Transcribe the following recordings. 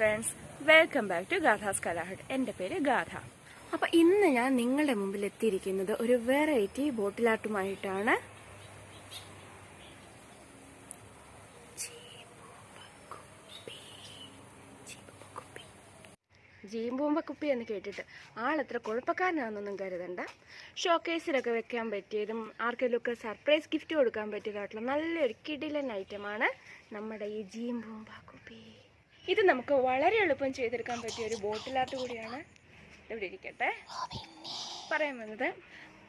Friends, welcome back to Gatha's Kalahut. എൻ്റെ പേര് ഗാഥ. അപ്പോൾ ഇന്ന് ഞാൻ നിങ്ങളുടെ മുമ്പിൽ എത്തിയിരിക്കുന്നത് ഒരു വെറൈറ്റി ബോട്ടിൽ ആർട്ടുമായിട്ടാണ്. ജീംബൂമ്പ കുപ്പി എന്ന് കേട്ടിട്ട് ആളെത്ര കുഴപ്പക്കാരനാണെന്നൊന്നും കരുതണ്ട. ഷോക്കേസിലൊക്കെ വെക്കാൻ പറ്റിയതും ആർക്കെങ്കിലുമൊക്കെ സർപ്രൈസ് ഗിഫ്റ്റ് കൊടുക്കാൻ പറ്റിയതായിട്ടുള്ള നല്ലൊരു കിടിലൻ ഐറ്റമാണ് നമ്മുടെ ഈ ജീംബൂമ്പ കുപ്പി. ഇത് നമുക്ക് വളരെ എളുപ്പം ചെയ്തെടുക്കാൻ പറ്റിയ ഒരു ബോട്ടിൽ ആർട്ട് കൂടിയാണ്. ഇവിടെ ഇരിക്കട്ടെ. പറയാൻ വന്നത്,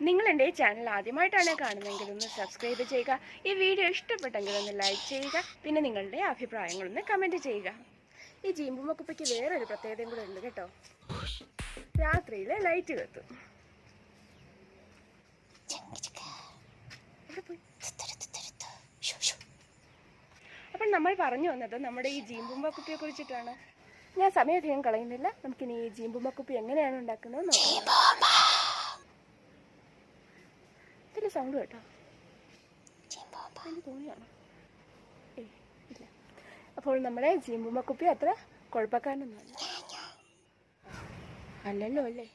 നിങ്ങൾ എൻ്റെ ഈ ചാനൽ ആദ്യമായിട്ടാണ് കാണുന്നതെങ്കിൽ ഒന്ന് സബ്സ്ക്രൈബ് ചെയ്യുക. ഈ വീഡിയോ ഇഷ്ടപ്പെട്ടെങ്കിൽ ഒന്ന് ലൈക്ക് ചെയ്യുക. പിന്നെ നിങ്ങളുടെ അഭിപ്രായങ്ങളൊന്ന് കമൻറ്റ് ചെയ്യുക. ഈ ജീംബൂമ്പ കുപ്പിക്ക് വേറൊരു പ്രത്യേകതയും കൂടെ ഉണ്ട് കേട്ടോ. രാത്രിയിൽ ലൈറ്റ് കത്തും. അപ്പം നമ്മൾ പറഞ്ഞു വന്നത് നമ്മുടെ ഈ ജീംബൂമ്പ കുപ്പിയെ കുറിച്ചിട്ടാണ്. ഞാൻ സമയധികം കളയുന്നില്ല. നമുക്കിനി ഈ ജീംബൂമ്പ കുപ്പി എങ്ങനെയാണ് ഉണ്ടാക്കുന്നത് നോക്കാം. ഇതിൽ സൗണ്ട് കേട്ടോ, തോന്നിയാണോ? ഇല്ല. അപ്പോൾ നമ്മുടെ ജീംബൂമ്പ കുപ്പി അത്ര കുഴപ്പക്കാരനൊന്നുമല്ല. അല്ലല്ലോ അല്ലേ?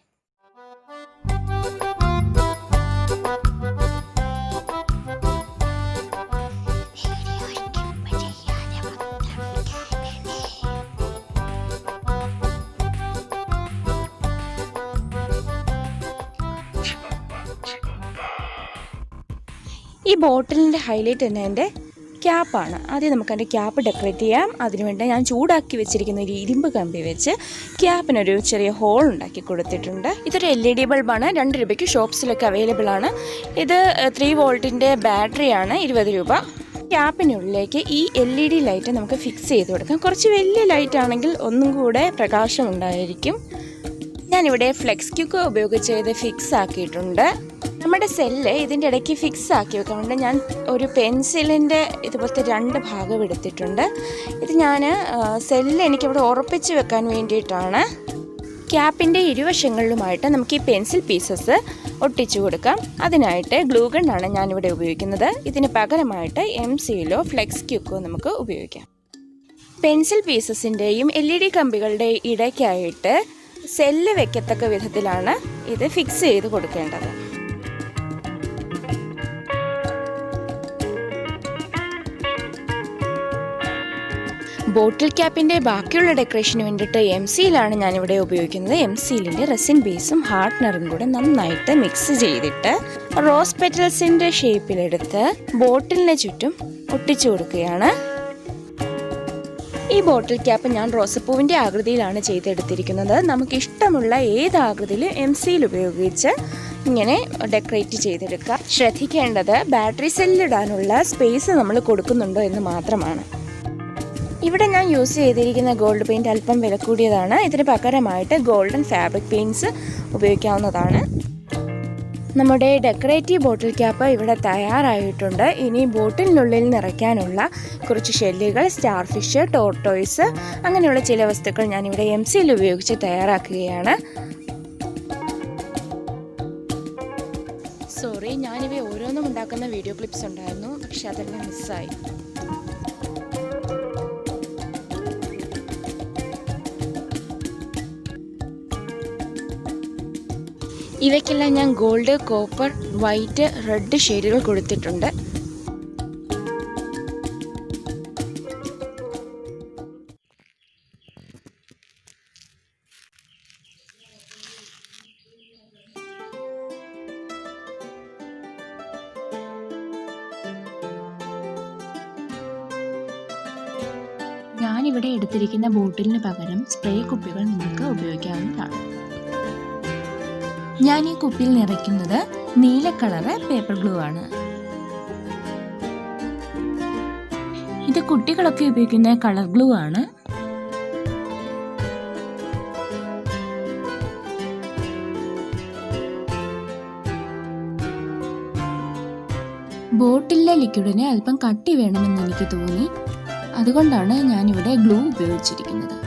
ഈ ബോട്ടിലിൻ്റെ ഹൈലൈറ്റ് തന്നെ എൻ്റെ ക്യാപ്പാണ്. ആദ്യം നമുക്ക് അതിൻ്റെ ക്യാപ്പ് ഡെക്കറേറ്റ് ചെയ്യാം. അതിനുവേണ്ടി ഞാൻ ചൂടാക്കി വെച്ചിരിക്കുന്ന ഒരു ഇരുമ്പ് കമ്പി വെച്ച് ക്യാപ്പിനൊരു ചെറിയ ഹോൾ ഉണ്ടാക്കി കൊടുത്തിട്ടുണ്ട്. ഇതൊരു LED ബൾബാണ്. 2 രൂപയ്ക്ക് ഷോപ്സിലൊക്കെ അവൈലബിൾ ആണ്. ഇത് 3 വോൾട്ടിൻ്റെ ബാറ്ററിയാണ്, 20 രൂപ. ക്യാപ്പിനുള്ളിലേക്ക് ഈ LED ലൈറ്റ് നമുക്ക് ഫിക്സ് ചെയ്ത് കൊടുക്കാം. കുറച്ച് വലിയ ലൈറ്റ് ആണെങ്കിൽ ഒന്നും കൂടെ പ്രകാശമുണ്ടായിരിക്കും. ഞാനിവിടെ ഫ്ലെക്സ് ക്യൂക്ക് ഉപയോഗിച്ച് ഇത് ഫിക്സ് ആക്കിയിട്ടുണ്ട്. നമ്മുടെ സെല്ല് ഇതിൻ്റെ ഇടയ്ക്ക് ഫിക്സ് ആക്കി വെക്കാൻ വേണ്ടി ഞാൻ ഒരു പെൻസിലിൻ്റെ ഇതുപോലത്തെ 2 ഭാഗം എടുത്തിട്ടുണ്ട്. ഇത് ഞാൻ സെല്ല് എനിക്കിവിടെ ഉറപ്പിച്ച് വെക്കാൻ വേണ്ടിയിട്ടാണ്. ക്യാപ്പിൻ്റെ ഇരുവശങ്ങളിലുമായിട്ട് നമുക്ക് ഈ പെൻസിൽ പീസസ് ഒട്ടിച്ചു കൊടുക്കാം. അതിനായിട്ട് ഗ്ലൂ ഗണ്ണാണ് ഞാനിവിടെ ഉപയോഗിക്കുന്നത്. ഇതിന് പകരമായിട്ട് MCയിലോ ഫ്ലെക്സ് ക്യൂക്കോ നമുക്ക് ഉപയോഗിക്കാം. പെൻസിൽ പീസസിൻ്റെയും LED കമ്പികളുടെ ഇടയ്ക്കായിട്ട് സെല്ല് വെക്കത്തക്ക വിധത്തിലാണ് ഇത് ഫിക്സ് ചെയ്ത് കൊടുക്കേണ്ടത്. ബോട്ടിൽ ക്യാപ്പിൻ്റെ ബാക്കിയുള്ള ഡെക്കറേഷന് വേണ്ടിയിട്ട് MCയിലാണ് ഞാനിവിടെ ഉപയോഗിക്കുന്നത്. MCയിലിൻ്റെ റെസിൻ ബേസും ഹാർഡ്നറും കൂടെ നന്നായിട്ട് മിക്സ് ചെയ്തിട്ട് റോസ് പെറ്റൽസിൻ്റെ ഷേപ്പിലെടുത്ത് ബോട്ടിലിന് ചുറ്റും ഒട്ടിച്ചു കൊടുക്കുകയാണ്. ഈ ബോട്ടിൽ ക്യാപ്പ് ഞാൻ റോസപ്പൂവിൻ്റെ ആകൃതിയിലാണ് ചെയ്തെടുത്തിരിക്കുന്നത്. നമുക്കിഷ്ടമുള്ള ഏത് ആകൃതിയിലും MCയിൽ ഉപയോഗിച്ച് ഇങ്ങനെ ഡെക്കറേറ്റ് ചെയ്തെടുക്കുക. ശ്രദ്ധിക്കേണ്ടത് ബാറ്ററി സെല്ലിടാനുള്ള സ്പേസ് നമ്മൾ കൊടുക്കുന്നുണ്ടോ എന്ന് മാത്രമാണ്. ഇവിടെ ഞാൻ യൂസ് ചെയ്തിരിക്കുന്ന ഗോൾഡ് പെയിൻറ്റ് അല്പം വില കൂടിയതാണ്. ഇതിന് പകരമായിട്ട് ഗോൾഡൻ ഫാബ്രിക് പെയിൻറ്റ്സ് ഉപയോഗിക്കാവുന്നതാണ്. നമ്മുടെ ഡെക്കറേറ്റീവ് ബോട്ടിൽ ക്യാപ്പ് ഇവിടെ തയ്യാറായിട്ടുണ്ട്. ഇനി ബോട്ടിലിനുള്ളിൽ നിറയ്ക്കാനുള്ള കുറച്ച് ഷെല്ലുകൾ, സ്റ്റാർ ഫിഷ്, ടോർട്ടോയ്സ് അങ്ങനെയുള്ള ചില വസ്തുക്കൾ ഞാനിവിടെ MCയിൽ ഉപയോഗിച്ച് തയ്യാറാക്കുകയാണ്. സോറി, ഞാനിവ ഓരോന്നും ഉണ്ടാക്കുന്ന വീഡിയോ ക്ലിപ്സ് ഉണ്ടായിരുന്നു, പക്ഷെ അതെല്ലാം മിസ്സായി. ഇവയ്ക്കെല്ലാം ഞാൻ ഗോൾഡ്, കോപ്പർ, വൈറ്റ്, റെഡ് ഷെയ്ഡുകൾ കൊടുത്തിട്ടുണ്ട്. ഞാനിവിടെ എടുത്തിരിക്കുന്ന ബോട്ടിലിന് പകരം സ്പ്രേ കുപ്പികൾ നിങ്ങൾക്ക് ഉപയോഗിക്കാവുന്നതാണ്. ഞാൻ ഈ കുപ്പിയിൽ നിറയ്ക്കുന്നത് നീല കളറ് പേപ്പർ ഗ്ലൂ ആണ്. ഇത് കുട്ടികളൊക്കെ ഉപയോഗിക്കുന്ന കളർ ഗ്ലൂ ആണ്. ബോട്ടിലെ ലിക്വിഡിന് അല്പം കട്ടി വേണമെന്ന് എനിക്ക് തോന്നി. അതുകൊണ്ടാണ് ഞാനിവിടെ ഗ്ലൂ ഉപയോഗിച്ചിരിക്കുന്നത്.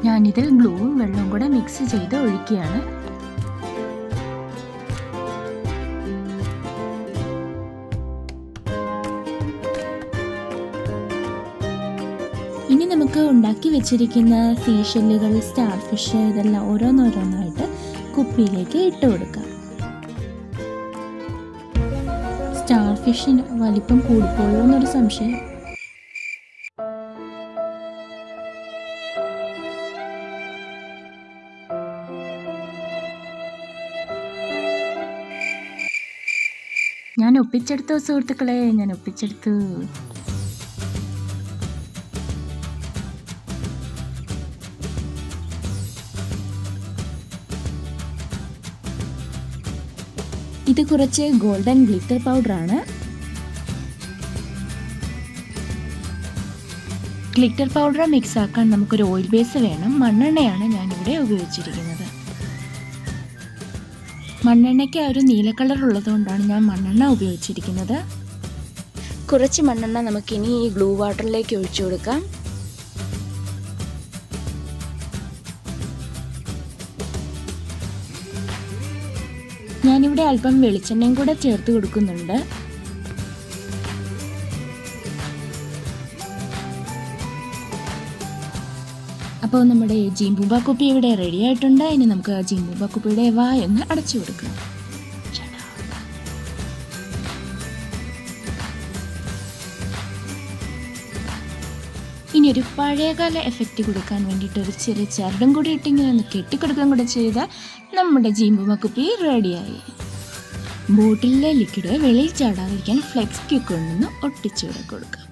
ഞാനിതിൽ ഗ്ലൂവും വെള്ളവും കൂടെ മിക്സ് ചെയ്ത് ഒഴിക്കുകയാണ്. ഇനി നമുക്ക് ഉണ്ടാക്കി വെച്ചിരിക്കുന്ന സീഷെല്ലുകൾ, സ്റ്റാർ ഫിഷ് ഇതെല്ലാം ഓരോന്നോരോന്നായിട്ട് കുപ്പിയിലേക്ക് ഇട്ട് കൊടുക്കാം. സ്റ്റാർ ഫിഷിന് വലിപ്പം കൂടിപ്പോയോ എന്നൊരു സംശയം. ഞാൻ ഒപ്പിച്ചെടുത്തു സുഹൃത്തുക്കളെ, ഞാൻ ഒപ്പിച്ചെടുത്തു. ഇത് കുറച്ച് ഗോൾഡൻ ഗ്ലിറ്റർ പൗഡറാണ്. ഗ്ലിറ്റർ പൗഡർ മിക്സ് ആക്കാൻ നമുക്കൊരു ഓയിൽ ബേസ് വേണം. മണ്ണെണ്ണയാണ് ഞാനിവിടെ ഉപയോഗിച്ചിരിക്കുന്നത്. മണ്ണെണ്ണയ്ക്ക് ഒരു നീല കളർ ഉള്ളതുകൊണ്ടാണ് ഞാൻ മണ്ണെണ്ണ ഉപയോഗിച്ചിരിക്കുന്നത്. കുറച്ച് മണ്ണെണ്ണ നമുക്കിനി ഈ ഗ്ലൂ വാട്ടറിലേക്ക് ഒഴിച്ചു കൊടുക്കാം. ഞാനിവിടെ അല്പം വെളിച്ചെണ്ണയും കൂടെ ചേർത്ത് കൊടുക്കുന്നുണ്ട്. അപ്പോൾ നമ്മുടെ ജിംബൂംബ കുപ്പി ഇവിടെ റെഡി ആയിട്ടുണ്ട്. ഇനി നമുക്ക് ജിംബൂംബ കുപ്പിയുടെ വായൊന്ന് അടച്ചു കൊടുക്കാം. ഇനി ഒരു പഴയകാല എഫക്റ്റ് കൊടുക്കാൻ വേണ്ടിയിട്ട് ഒരു ചെറിയ ചരടും കൂടി ഇട്ടിങ്ങനെ ഒന്ന് കെട്ടിക്കൊടുക്കുകയും കൂടെ ചെയ്താൽ നമ്മുടെ ജിംബൂംബ കുപ്പി റെഡിയായി. ബോട്ടിലെ ലിക്വിഡ് വെളിയിൽ ചാടാതിരിക്കാൻ ഫ്ലെക്സ് ക്യൂ കൊണ്ടൊന്ന് ഒട്ടിച്ചു കൊടുക്കാം.